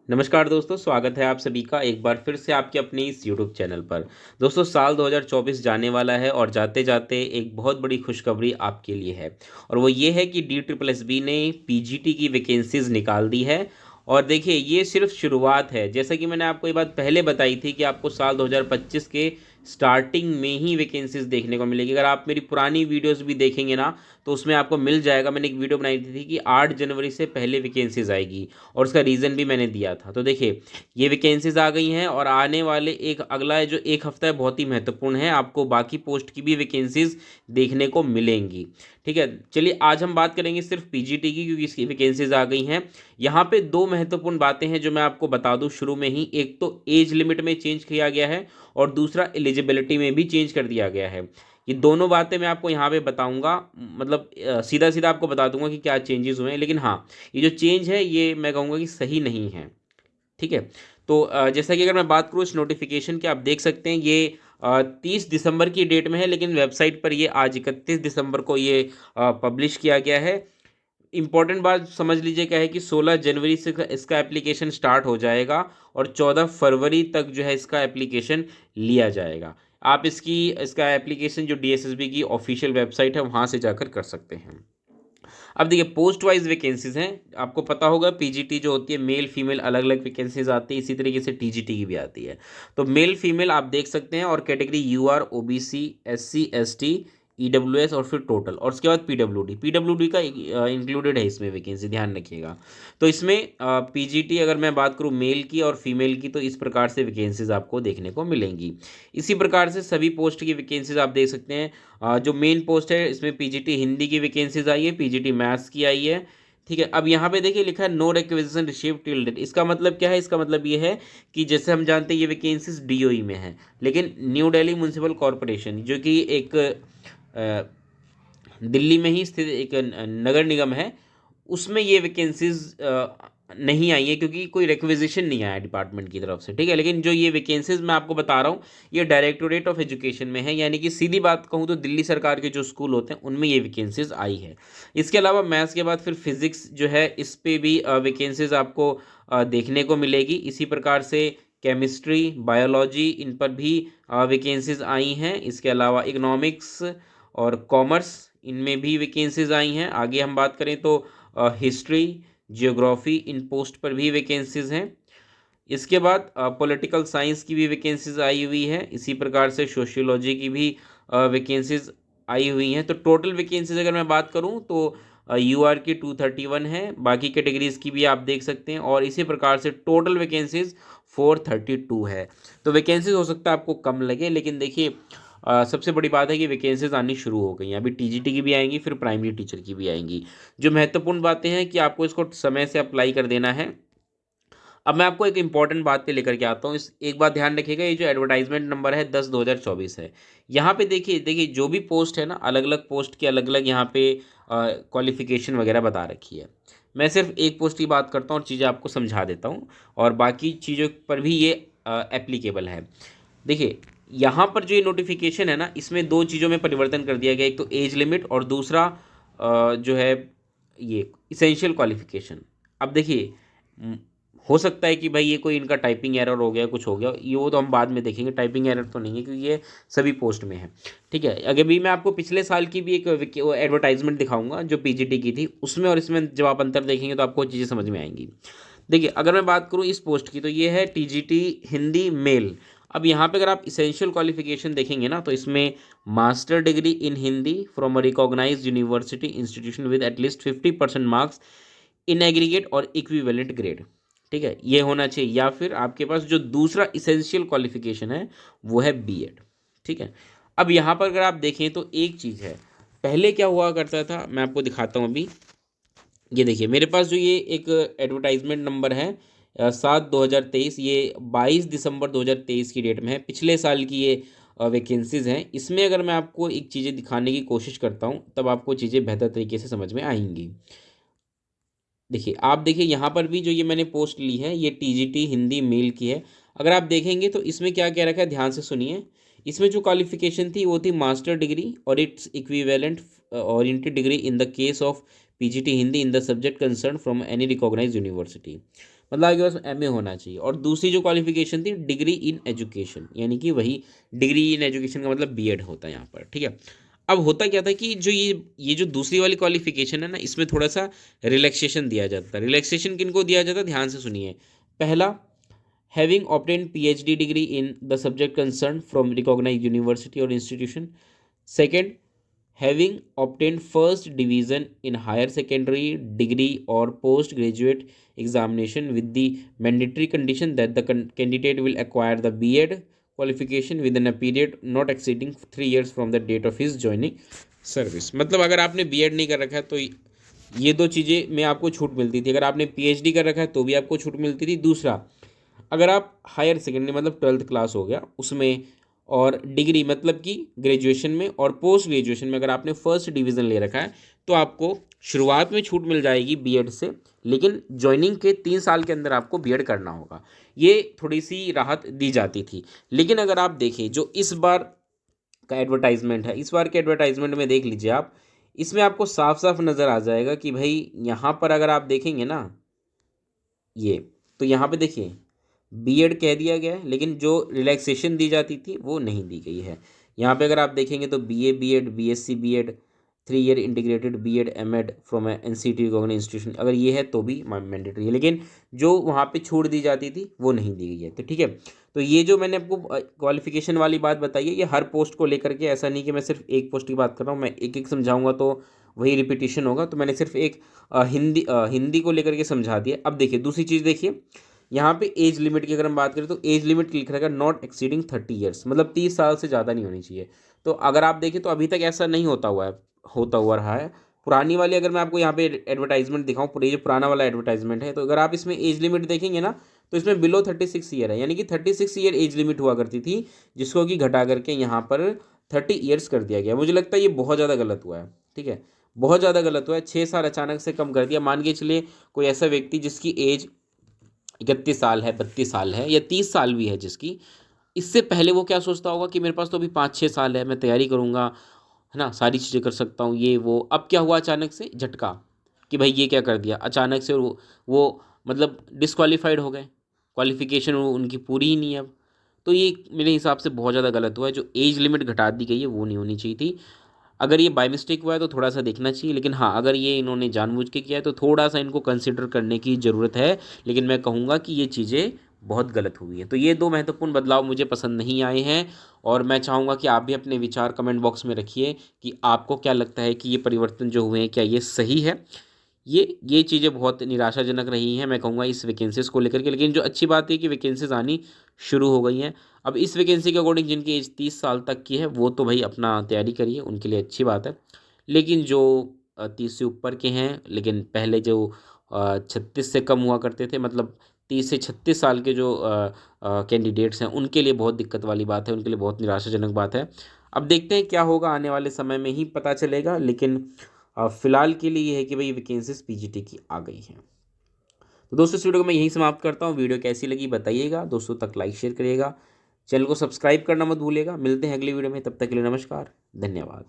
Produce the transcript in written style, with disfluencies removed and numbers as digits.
नमस्कार दोस्तों, स्वागत है आप सभी का एक बार फिर से आपके अपने इस यूट्यूब चैनल पर। दोस्तों, साल 2024 जाने वाला है और जाते जाते एक बहुत बड़ी खुशखबरी आपके लिए है। और वो ये है कि डी ट्रिपल एस बी ने पीजीटी की वैकेंसीज निकाल दी है। और देखिए, ये सिर्फ शुरुआत है। जैसा कि मैंने आपको ये बात पहले बताई थी कि आपको साल 2025 के स्टार्टिंग में ही वैकेंसीज देखने को मिलेगी। अगर आप मेरी पुरानी वीडियोस भी देखेंगे ना, तो उसमें आपको मिल जाएगा। मैंने एक वीडियो बनाई थी कि 8 जनवरी से पहले वैकेंसीज आएगी, और उसका रीज़न भी मैंने दिया था। तो देखिए, ये वैकेंसीज आ गई हैं और आने वाले एक अगला जो एक हफ्ता है बहुत ही महत्वपूर्ण है। आपको बाकी पोस्ट की भी वैकेंसीज देखने को मिलेंगी। ठीक है, चलिए आज हम बात करेंगे सिर्फ पीजीटी की, क्योंकि इसकी वैकेंसीज आ गई हैं। यहाँ पे दो महत्वपूर्ण बातें हैं जो मैं आपको बता दूं शुरू में ही। एक तो एज लिमिट में चेंज किया गया है, और दूसरा एलिजिबिलिटी में भी चेंज कर दिया गया है। ये दोनों बातें मैं आपको यहाँ पे बताऊंगा। मतलब सीधा सीधा आपको बता दूंगा कि क्या चेंजेस हुए हैं। लेकिन हाँ, ये जो चेंज है ये मैं कहूँगा कि सही नहीं है। ठीक है। तो जैसा कि अगर मैं बात करूँ इस नोटिफिकेशन की, आप देख सकते हैं ये 30 दिसंबर की डेट में है, लेकिन वेबसाइट पर ये आज 31 दिसंबर को ये पब्लिश किया गया है। इंपॉर्टेंट बात समझ लीजिए क्या है कि 16 जनवरी से इसका एप्लीकेशन स्टार्ट हो जाएगा, और 14 फरवरी तक जो है इसका एप्लीकेशन लिया जाएगा। आप इसका एप्लीकेशन जो डीएसएसबी की ऑफिशियल वेबसाइट है वहाँ से जाकर कर सकते हैं। अब देखिए, पोस्ट वाइज वैकेंसीज हैं। आपको पता होगा पीजीटी जो होती है, मेल फीमेल अलग अलग वैकेंसीज आती है। इसी तरीके से टीजीटी की भी आती है। तो मेल फीमेल आप देख सकते हैं, और category UR, OBC, SC, ST, EWS, और फिर टोटल, और उसके बाद पीडब्ल्यूडी। पीडब्ल्यूडी का इंक्लूडेड है इसमें वैकेंसी, ध्यान रखिएगा। तो इसमें पीजीटी अगर मैं बात करूँ मेल की और फीमेल की, तो इस प्रकार से वैकेंसीज आपको देखने को मिलेंगी। इसी प्रकार से सभी पोस्ट की वैकेंसीज आप देख सकते हैं। जो मेन पोस्ट है इसमें पीजीटी हिंदी की वैकेंसीज आई है, पीजीटी मैथ्स की आई है। ठीक है। अब यहाँ पे देखिए लिखा है no requisition receive till date. इसका मतलब क्या है? इसका मतलब ये है कि जैसे हम जानते हैं ये वैकेंसीज डीओई में है, लेकिन न्यू दिल्ली म्यूनसिपल कॉरपोरेशन जो कि एक दिल्ली में ही स्थित एक नगर निगम है, उसमें ये वैकेंसीज नहीं आई है, क्योंकि कोई रिक्वेजिशन नहीं आया डिपार्टमेंट की तरफ से। ठीक है। लेकिन जो ये वैकेंसीज मैं आपको बता रहा हूँ, ये डायरेक्टोरेट ऑफ एजुकेशन में है, यानी कि सीधी बात कहूँ तो दिल्ली सरकार के जो स्कूल होते हैं उनमें ये वैकेंसीज आई है। इसके अलावा मैथ्स के बाद फिर फिजिक्स जो है, इस पे भी वैकेंसीज आपको देखने को मिलेगी। इसी प्रकार से केमिस्ट्री, बायोलॉजी, इन पर भी वैकेंसीज आई हैं। इसके अलावा इकोनॉमिक्स और कॉमर्स, इनमें भी वैकेंसीज आई हैं। आगे हम बात करें तो हिस्ट्री, जियोग्राफी, इन पोस्ट पर भी वैकेंसीज हैं। इसके बाद पॉलिटिकल साइंस की भी वैकेंसीज आई हुई है। इसी प्रकार से सोशियोलॉजी की भी वैकेंसीज आई हुई हैं। तो टोटल वैकेंसीज अगर मैं बात करूं तो यूआर की 231 है। बाकी कैटेगरीज की भी आप देख सकते हैं, और इसी प्रकार से टोटल वैकेंसीज 432 है। तो वैकेंसीज हो सकता है आपको कम लगे, लेकिन देखिए सबसे बड़ी बात है कि वैकेंसीज आनी शुरू हो गई हैं। अभी टीजीटी की भी आएंगी, फिर प्राइमरी टीचर की भी आएंगी। जो महत्वपूर्ण बातें हैं कि आपको इसको समय से अप्लाई कर देना है। अब मैं आपको एक इंपॉर्टेंट बात पे लेकर के आता हूँ। इस एक बात ध्यान रखिएगा, ये जो एडवर्टाइजमेंट नंबर है 10/2024 है। यहाँ पे देखिए देखिए जो भी पोस्ट है ना, अलग अलग पोस्ट की अलग अलग यहाँ पे क्वालिफिकेशन वगैरह बता रखी है। मैं सिर्फ एक पोस्ट की बात करता हूँ और चीज़ें आपको समझा देता हूँ, और बाकी चीज़ों पर भी ये एप्लीकेबल है। देखिए, यहाँ पर जो ये नोटिफिकेशन है ना, इसमें दो चीज़ों में परिवर्तन कर दिया गया। एक तो एज लिमिट, और दूसरा जो है ये इसेंशियल क्वालिफिकेशन। अब देखिए, हो सकता है कि भाई ये कोई इनका टाइपिंग एरर हो गया, कुछ हो गया, ये वो तो हम बाद में देखेंगे। टाइपिंग एरर तो नहीं है, क्योंकि ये सभी पोस्ट में है। ठीक है। अगर भी मैं आपको पिछले साल की भी एक एडवर्टाइजमेंट दिखाऊंगा जो पीजीटी की थी, उसमें और इसमें जब आप अंतर देखेंगे तो आपको चीज़ें समझ में आएंगी। देखिए, अगर मैं बात करूँ इस पोस्ट की, तो ये है टीजीटी हिंदी मेल। अब यहाँ पे अगर आप इसेंशियल क्वालिफिकेशन देखेंगे ना, तो इसमें master degree in Hindi from a recognised university institution with at least 50% marks in aggregate और इक्विवेलेंट ग्रेड। ठीक है, ये होना चाहिए। या फिर आपके पास जो दूसरा इसेंशियल क्वालिफिकेशन है वो है बीएड। ठीक है। अब यहाँ पर अगर आप देखें तो एक चीज़ है, पहले क्या हुआ करता था, मैं आपको दिखाता हूँ अभी। ये देखिए मेरे पास जो ये एक एडवर्टाइजमेंट नंबर है 7/2023, ये 22 दिसंबर 2023 की डेट में है। पिछले साल की ये वैकेंसीज़ हैं। इसमें अगर मैं आपको एक चीज़ें दिखाने की कोशिश करता हूँ, तब आपको चीज़ें बेहतर तरीके से समझ में आएंगी। देखिए, आप देखिए यहाँ पर भी जो ये मैंने पोस्ट ली है, ये टीजीटी हिंदी मेल की है। अगर आप देखेंगे तो इसमें क्या क्या रखा है, ध्यान से सुनिए। इसमें जो क्वालिफिकेशन थी वो थी मास्टर डिग्री और it's equivalent oriented degree in the case of PGT Hindi in the subject concern from any recognised university. मतलब आपके पास एमए होना चाहिए। और दूसरी जो क्वालिफिकेशन थी डिग्री इन एजुकेशन, यानी कि वही डिग्री इन एजुकेशन का मतलब बीएड होता है यहाँ पर, ठीक है। अब होता क्या था कि जो ये जो दूसरी वाली क्वालिफिकेशन है ना, इसमें थोड़ा सा रिलैक्सेशन दिया जाता है। रिलैक्सेशन किनको दिया जाता है, ध्यान से सुनिए। पहला, having obtained PhD degree in the subject concerned from recognized university or institution. Second, having obtained first division in higher secondary degree or postgraduate examination with the mandatory condition that the candidate will acquire the B.Ed qualification within a period not exceeding 3 years from the date of his joining service। मतलब अगर आपने B.Ed नहीं कर रखा है तो ये दो चीज़ें में आपको छूट मिलती थी। अगर आपने PhD कर रखा है तो भी आपको छूट मिलती थी। दूसरा, अगर आप हायर सेकेंडरी मतलब 12th क्लास हो गया उसमें, और डिग्री मतलब कि ग्रेजुएशन में और पोस्ट ग्रेजुएशन में अगर आपने फर्स्ट डिवीज़न ले रखा है तो आपको शुरुआत में छूट मिल जाएगी बीएड से, लेकिन ज्वाइनिंग के 3 साल के अंदर आपको बीएड करना होगा। ये थोड़ी सी राहत दी जाती थी। लेकिन अगर आप देखें जो इस बार का एडवर्टाइजमेंट है, इस बार के एडवर्टाइजमेंट में देख लीजिए आप, इसमें आपको साफ साफ नज़र आ जाएगा कि भाई यहाँ पर अगर आप देखेंगे ना, ये तो यहाँ पे देखिए बीएड कह दिया गया है, लेकिन जो रिलैक्सेशन दी जाती थी वो नहीं दी गई है। यहाँ पे अगर आप देखेंगे तो BA BEd, BSc BEd, 3 year integrated BEd MEd from NCT recognised institution, अगर ये है तो भी मैंडेटरी है, लेकिन जो वहाँ पे छूट दी जाती थी वो नहीं दी गई है। तो ठीक है, तो ये जो मैंने आपको क्वालिफिकेशन वाली बात बताई है, ये हर पोस्ट को लेकर के, ऐसा नहीं कि मैं सिर्फ एक पोस्ट की बात कर रहा हूँ, मैं एक एक समझाऊंगा तो वही रिपीटिशन होगा। तो मैंने सिर्फ एक हिंदी को लेकर के समझा दिया। अब देखिए दूसरी चीज़ देखिए, यहाँ पे एज लिमिट की अगर हम बात करें तो एज लिमिट लिख रहेगा नॉट एक्सीडिंग 30 ईयर्स, मतलब 30 साल से ज़्यादा नहीं होनी चाहिए। तो अगर आप देखें तो अभी तक ऐसा नहीं होता हुआ है, होता हुआ रहा है। पुरानी वाली अगर मैं आपको यहाँ पे एडवर्टाइजमेंट दिखाऊँ, पूरे जो पुराना वाला एडवर्टाइजमेंट है, तो अगर आप इसमें एज लिमिट देखेंगे ना तो इसमें बिलो 36 ईयर है, यानी कि 36 ईयर एज लिमिट हुआ करती थी, जिसको कि घटा करके यहाँ पर 30 ईयर्स कर दिया गया। मुझे लगता है ये बहुत ज़्यादा गलत हुआ है, ठीक है, बहुत ज़्यादा गलत हुआ है। 6 साल अचानक से कम कर दिया। मान के चलिए कोई ऐसा व्यक्ति जिसकी एज 31 साल है, 32 साल है, या 30 साल भी है जिसकी, इससे पहले वो क्या सोचता होगा कि मेरे पास तो अभी 5-6 साल है, मैं तैयारी करूँगा, है ना, सारी चीज़ें कर सकता हूँ, ये वो। अब क्या हुआ, अचानक से झटका कि भाई ये क्या कर दिया अचानक से, वो मतलब डिस्क्वालीफाइड हो गए, क्वालिफिकेशन उनकी पूरी ही नहीं है अब। तो ये मेरे हिसाब से बहुत ज़्यादा गलत हुआ है। जो एज लिमिट घटा दी गई है वो नहीं होनी चाहिए थी। अगर ये बाय मिस्टेक हुआ है तो थोड़ा सा देखना चाहिए, लेकिन हाँ अगर ये इन्होंने जानबूझ के किया है तो थोड़ा सा इनको कंसिडर करने की ज़रूरत है। लेकिन मैं कहूँगा कि ये चीज़ें बहुत गलत हुई हैं। तो ये दो महत्वपूर्ण बदलाव मुझे पसंद नहीं आए हैं, और मैं चाहूँगा कि आप भी अपने विचार कमेंट बॉक्स में रखिए कि आपको क्या लगता है कि ये परिवर्तन जो हुए हैं क्या ये सही है। ये चीज़ें बहुत निराशाजनक रही हैं, मैं कहूँगा इस वैकेंसीज़ को लेकर के। लेकिन जो अच्छी बात है कि वैकेंसीज़ आनी शुरू हो गई हैं। अब इस वैकेंसी के अकॉर्डिंग जिनकी एज 30 साल तक की है वो तो भाई अपना तैयारी करिए, उनके लिए अच्छी बात है। लेकिन जो 30 से ऊपर के हैं, लेकिन पहले जो 36 से कम हुआ करते थे, मतलब 30 से 36 साल के जो कैंडिडेट्स हैं, उनके लिए बहुत दिक्कत वाली बात है, उनके लिए बहुत निराशाजनक बात है। अब देखते हैं क्या होगा, आने वाले समय में ही पता चलेगा। लेकिन फ़िलहाल के लिए ये है कि भाई वैकेंसीज पीजीटी की आ गई हैं। तो दोस्तों इस वीडियो को मैं यहीं समाप्त करता हूँ। वीडियो कैसी लगी बताइएगा, दोस्तों तक लाइक शेयर करिएगा, चैनल को सब्सक्राइब करना मत भूलिएगा। मिलते हैं अगली वीडियो में, तब तक के लिए नमस्कार, धन्यवाद।